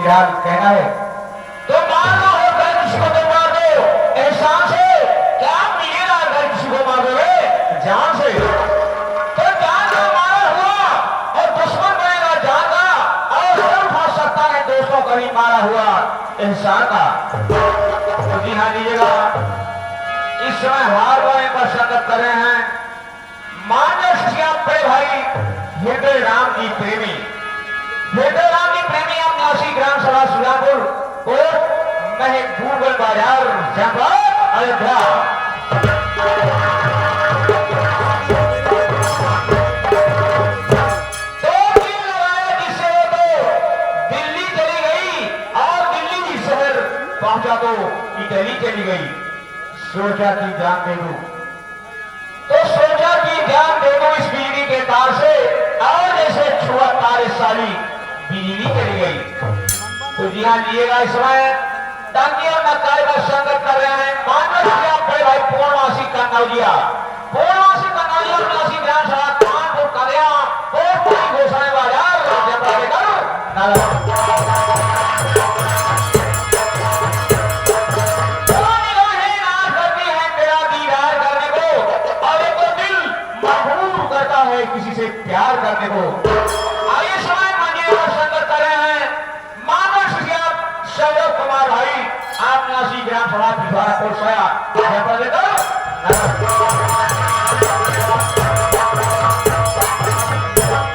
क्या कहना है? तो मारना हो घर किसी को तो मार दो, एहसान से क्या मिलेगा? घर किसी को मार दोगे जान से, तो जान का मारा हुआ और दुश्मन बनेगा जान का, और हर उठा सकता है दोस्तों कभी मारा हुआ एहसान का। तो जी हाँ लीजिएगा, इस समय हार वाले पर संगत कर रहे हैं मानस क्या बड़े भाई हृदय राम जी प्रेमी, हृदय राम जी प्रेमी आप नासी ग्राम सभा सुजानपुर कोट महबूबगंज बाजार जनपद अयोध्या। तो दिल लगाया जिससे वो तो दिल्ली चली गई, और दिल्ली शहर पहुंचा तो इटली चली गई। सोचा की जान दे दूं, तो सोचा की जान दे दूं इस बिजली के तार से, और जैसे छुआ तारे साली बिजली चली गई। तो जी हाँ लीजिएगा, इस समय टांगी और नकारे का संगत कर रहे हैं मानस क्या बड़े भाई पूर्णवासी कन्नौजिया, पूर्णवासी कन्नौजिया नासी ग्राम सभा कानपुर कलिया और पूरी घोषणा बाजार जनपद लेकर किसी से प्यार करने को। आइए समय मंजिल पर संगत कर रहे हैं मानस सौरभ कुमार भाई आप नासी ग्राम सभा पिछवाड़ा कोट सोया जनपद लेकर।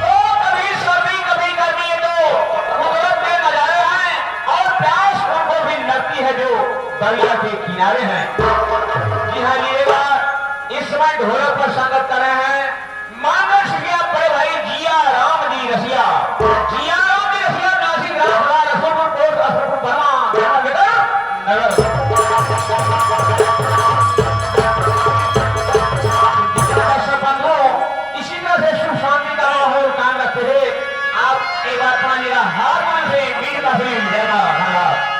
तो कभी सर्दी कभी गर्मी है, तो कुदरत के नजारे हैं, और प्यास उनको भी लगती है जो दरिया के किनारे हैं। जी हाँ लीजिएगा, इस समय ढोलक पर संगत कर रहे हैं मानस क्या बड़े भाई जिया राम जी रसिया, जिया राम जी रसिया नासी ग्राम सभा रसूलपुर कोट रसूलपुर बर्मा जनपद लेकर नगर। इसी तरह से सुख शांति का माहौल कायम रखते हुए आप एक बार पानी हार मन से वीर का फिल्म देना धन्यवाद।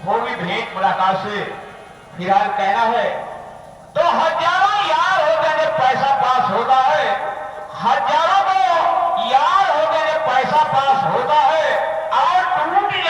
वो भी भेंट मुलाकात से फिलहाल कहना है। तो हजारों यार होते ने पैसा पास होता है, हजारों को यार होते ने पैसा पास होता